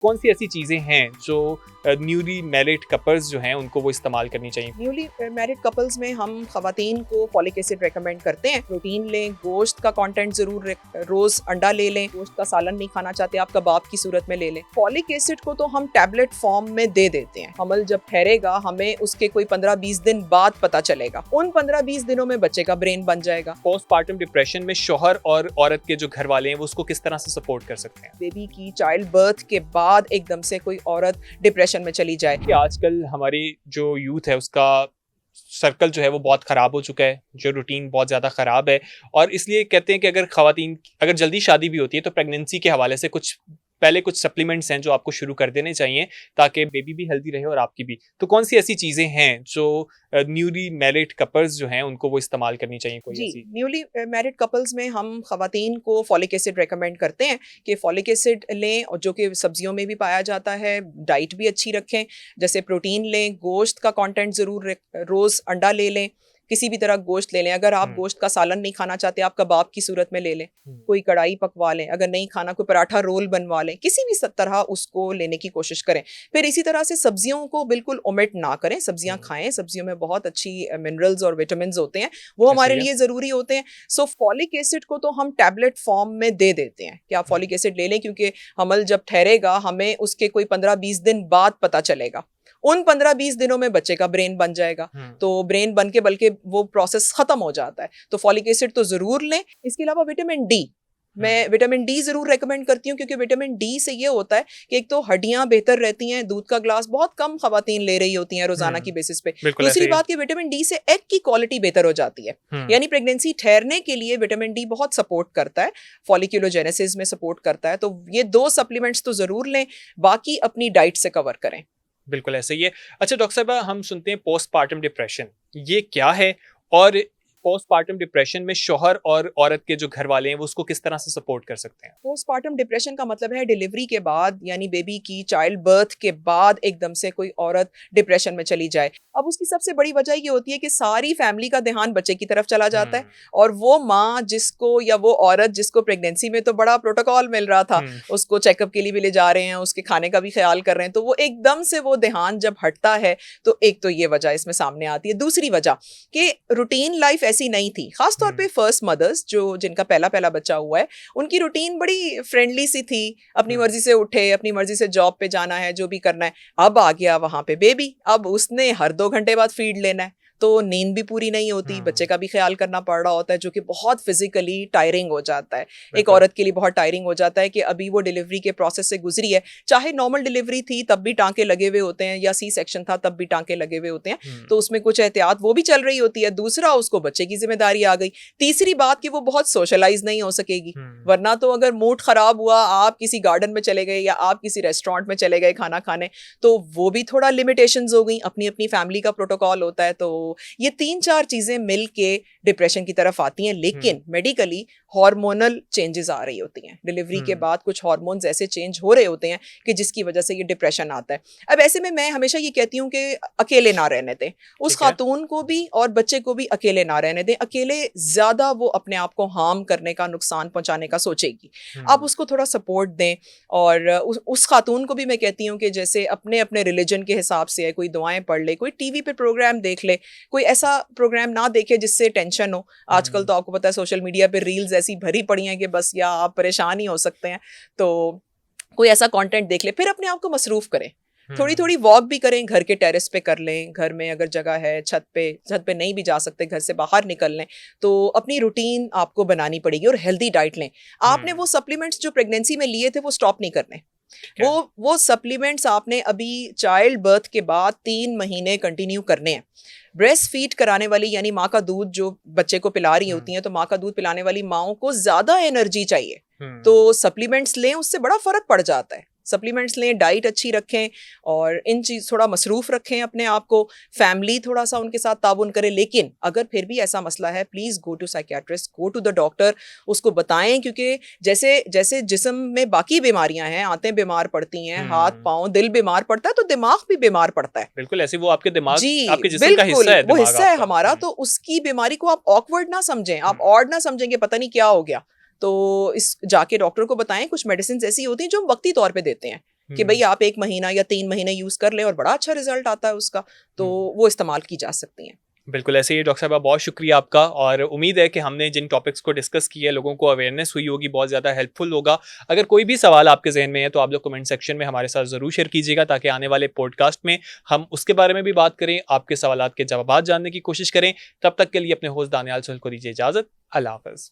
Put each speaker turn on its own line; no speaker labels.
कौन सी ऐसी चीज़ें हैं जो न्यूली मैरिड कपल्स जो हैं उनको वो इस्तेमाल करनी चाहिए?
न्यूली मैरिड कपल्स में हम खवातीन को फॉलिक एसिड रेकमेंड करते हैं। प्रोटीन लें, गोश्त का कंटेंट जरूर रोज अंडा ले लें, गोश्त का सालन नहीं खाना चाहते आप कबाब की सूरत में ले लें। फॉलिक एसिड को तो हम टैबलेट फॉर्म में दे देते हैं। हमल जब ठहरेगा हमें उसके कोई 15-20 दिन बाद पता चलेगा। उन 15-20 दिनों में बच्चे का ब्रेन बन जाएगा।
पोस्टपार्टम डिप्रेशन में शौहर और औरत के जो घर वाले हैं वो उसको किस तरह से सपोर्ट कर सकते हैं?
बेबी की चाइल्ड बर्थ के बाद एकदम से कोई औरत डिप्रेशन में चली जाए।
कि आजकल हमारी जो यूथ है उसका सर्कल जो है वो बहुत ख़राब हो चुका है, जो रूटीन बहुत ज़्यादा ख़राब है, और इसलिए कहते हैं कि अगर ख़वातीन अगर जल्दी शादी भी होती है तो प्रेगनेंसी के हवाले से कुछ सप्लीमेंट्स हैं जो आपको शुरू कर देने चाहिए ताकि बेबी भी हेल्दी रहे और आपकी भी। तो कौन सी ऐसी चीज़ें हैं जो न्यूली मैरिड कपल्स जो हैं उनको वो इस्तेमाल करनी चाहिए? कोई ऐसी
न्यूली मैरिड कपल्स में हम खवातीन को फॉलिक एसिड रेकमेंड करते हैं कि फॉलिक एसिड लें, और जो कि सब्जियों में भी पाया जाता है। डाइट भी अच्छी रखें, जैसे प्रोटीन लें, गोश्त का कंटेंट ज़रूर रोज़ अंडा ले लें, किसी भी तरह गोश्त ले लें। अगर आप गोश्त का सालन नहीं खाना चाहते आप कबाब की सूरत में ले लें, कोई कढ़ाई पकवा लें। अगर नहीं खाना कोई पराठा रोल बनवा लें, किसी भी तरह उसको लेने की कोशिश करें। फिर इसी तरह से सब्जियों को बिल्कुल ओमिट ना करें, सब्जियां खाएं। सब्जियों में बहुत अच्छी मिनरल्स और विटामिन होते हैं, वो हमारे लिए ज़रूरी होते हैं। सो फॉलिक एसिड को तो हम टैबलेट फॉर्म में दे देते हैं कि आप फॉलिक एसिड ले लें, क्योंकि हमल जब ठहरेगा हमें उसके कोई 15-20 दिन बाद पता चलेगा। उन 15-20 दिनों में बच्चे का ब्रेन बन जाएगा। तो ब्रेन बन के बल्कि वो प्रोसेस खत्म हो जाता है। तो फॉलिक एसिड तो जरूर लें। इसके अलावा विटामिन डी, मैं विटामिन डी जरूर रेकमेंड करती हूँ, क्योंकि विटामिन डी से ये होता है कि एक तो हड्डियां बेहतर रहती हैं। दूध का ग्लास बहुत कम खवातीन ले रही होती हैं रोजाना की बेसिस पे। दूसरी बात कि विटामिन डी से एग की क्वालिटी बेहतर हो जाती है, यानी प्रेगनेंसी ठहरने के लिए विटामिन डी बहुत सपोर्ट करता है, फॉलिक्यूलोजेनेसिस में सपोर्ट करता है। तो ये 2 सप्लीमेंट्स तो जरूर लें, बाकी अपनी डाइट से कवर करें।
बिल्कुल ऐसे ही है। अच्छा डॉक्टर साहब, हम सुनते हैं पोस्टपार्टम डिप्रेशन, ये क्या है? और पोस्टपार्टम डिप्रेशन में शौहर और औरत के जो घर वाले हैं वो उसको किस तरह से सपोर्ट कर सकते हैं?
पोस्टपार्टम डिप्रेशन का मतलब है डिलीवरी के बाद, यानी बेबी की चाइल्ड बर्थ के बाद एकदम से कोई औरत डिप्रेशन में चली जाए। अब उसकी सबसे बड़ी वजह ये होती है कि सारी फैमिली का ध्यान बच्चे की तरफ चला जाता है, और वो माँ जिसको या वो औरत जिसको प्रेगनेंसी में तो बड़ा प्रोटोकॉल मिल रहा था, उसको चेकअप के लिए भी ले जा रहे हैं, उसके खाने का भी ख्याल कर रहे हैं, तो वो एकदम से वो ध्यान जब हटता है तो एक तो ये वजह इसमें सामने आती है। दूसरी वजह कि रूटीन लाइफ ऐसी नहीं थी, खासतौर पे फर्स्ट मदर्स जो जिनका पहला बच्चा हुआ है, उनकी रूटीन बड़ी फ्रेंडली सी थी। अपनी मर्जी से उठे, अपनी मर्जी से जॉब पे जाना है, जो भी करना है। अब आ गया वहां पे बेबी, अब उसने हर 2 घंटे बाद फीड लेना है, तो नींद भी पूरी नहीं होती, बच्चे का भी ख्याल करना पड़ रहा होता है, जो कि बहुत फिजिकली टायरिंग हो जाता है। एक औरत के लिए बहुत टायरिंग हो जाता है कि अभी वो डिलीवरी के प्रोसेस से गुजरी है, चाहे नॉर्मल डिलीवरी थी तब भी टांके लगे हुए होते हैं, या सी सेक्शन था तब भी टांके लगे हुए होते हैं, तो उसमें कुछ एहतियात वो भी चल रही होती है। दूसरा, उसको बच्चे की जिम्मेदारी आ गई। तीसरी बात कि वो बहुत सोशलाइज नहीं हो सकेगी, वरना तो अगर मूड खराब हुआ, आप किसी गार्डन में चले गए या आप किसी रेस्टोरेंट में चले गए खाना खाने, तो वो भी थोड़ा लिमिटेशंस हो गई। अपनी अपनी फैमिली का प्रोटोकॉल होता है। तो ये 3-4 चीजें मिल के डिप्रेशन की तरफ आती हैं। लेकिन मेडिकली हार्मोनल चेंजेस आ रही होती हैं। डिलीवरी के बाद कुछ हार्मोन्स ऐसे चेंज हो रहे होते हैं कि जिसकी वजह से ये डिप्रेशन आता है। अब ऐसे में मैं हमेशा ये कहती हूँ कि अकेले ना रहने दें, उस खातून को भी और बच्चे को भी अकेले ना रहने दें। अकेले ज्यादा वो अपने आप को हार्म करने का, नुकसान पहुंचाने का सोचेगी। आप उसको थोड़ा सपोर्ट दें, और उस खातून को भी मैं कहती हूँ कि जैसे अपने अपने रिलीजन के हिसाब से है, कोई दुआएं पढ़ ले, कोई टीवी पे प्रोग्राम देख ले, कोई ऐसा प्रोग्राम ना देखे जिससे टेंशन हो। आजकल तो आपको पता है सोशल मीडिया पे रील्स ऐसी भरी पड़ी हैं कि बस या आप परेशान ही हो सकते हैं। तो कोई ऐसा कंटेंट देख ले, फिर अपने आप को मसरूफ करें। थोड़ी थोड़ी वॉक भी करें, घर के टेरेस पे कर लें, घर में अगर जगह है छत पे नहीं भी जा सकते, घर से बाहर निकल लें। तो अपनी रूटीन आपको बनानी पड़ेगी, और हेल्दी डाइट लें। आपने वो सप्लीमेंट्स जो प्रेगनेंसी में लिए थे वो स्टॉप नहीं करने। वो सप्लीमेंट्स आपने अभी चाइल्ड बर्थ के बाद 3 महीने कंटिन्यू करने हैं। ब्रेस्ट फीड कराने वाली, यानी माँ का दूध जो बच्चे को पिला रही होती हैं, तो माँ का दूध पिलाने वाली माँओं को ज्यादा एनर्जी चाहिए, तो सप्लीमेंट्स लें, उससे बड़ा फर्क पड़ जाता है। सप्लीमेंट्स लें, डाइट अच्छी रखें, और इन चीज थोड़ा मसरूफ रखें अपने आप को। फैमिली थोड़ा सा उनके साथ ताउन करें। लेकिन अगर फिर भी ऐसा मसला है, please go to psychiatrist, go to the doctor, उसको बताएं। क्योंकि जैसे जैसे जिस्म में बाकी बीमारियां हैं, आंतें बीमार पड़ती हैं, हाथ पांव दिल बीमार पड़ता है, तो दिमाग भी बीमार पड़ता है।
बिल्कुल ऐसे, वो आपके दिमाग,
जी
आपके जिस्म का हिस्सा है,
वो हिस्सा है हमारा। तो उसकी बीमारी को आप ऑकवर्ड ना समझें, आप ऑड ना समझेंगे पता नहीं क्या हो गया। तो इस जाके डॉक्टर को बताएं। कुछ मेडिसिन ऐसी होती हैं जो हम वक्ती तौर पे देते हैं, कि भाई आप 1 महीना या 3 महीने यूज कर लें और बड़ा अच्छा रिजल्ट आता है उसका, तो वो इस्तेमाल की जा सकती हैं।
बिल्कुल ऐसे ही डॉक्टर साहबा, बहुत शुक्रिया आपका, और उम्मीद है कि हमने जिन टॉपिक्स को डिस्कस किया लोगों को अवेयरनेस हुई होगी, बहुत ज़्यादा हेल्पफुल होगा। अगर कोई भी सवाल आपके जहन में है तो आप लोग कमेंट सेक्शन में हमारे साथ ज़रूर शेयर कीजिएगा, ताकि आने वाले पॉडकास्ट में हम उसके बारे में भी बात करें, आपके सवालात के जवाब जानने की कोशिश करें। तब तक के लिए अपने होस्ट दानियाल सोहेल को दीजिए इजाज़त। अल्लाह हाफ़िज़।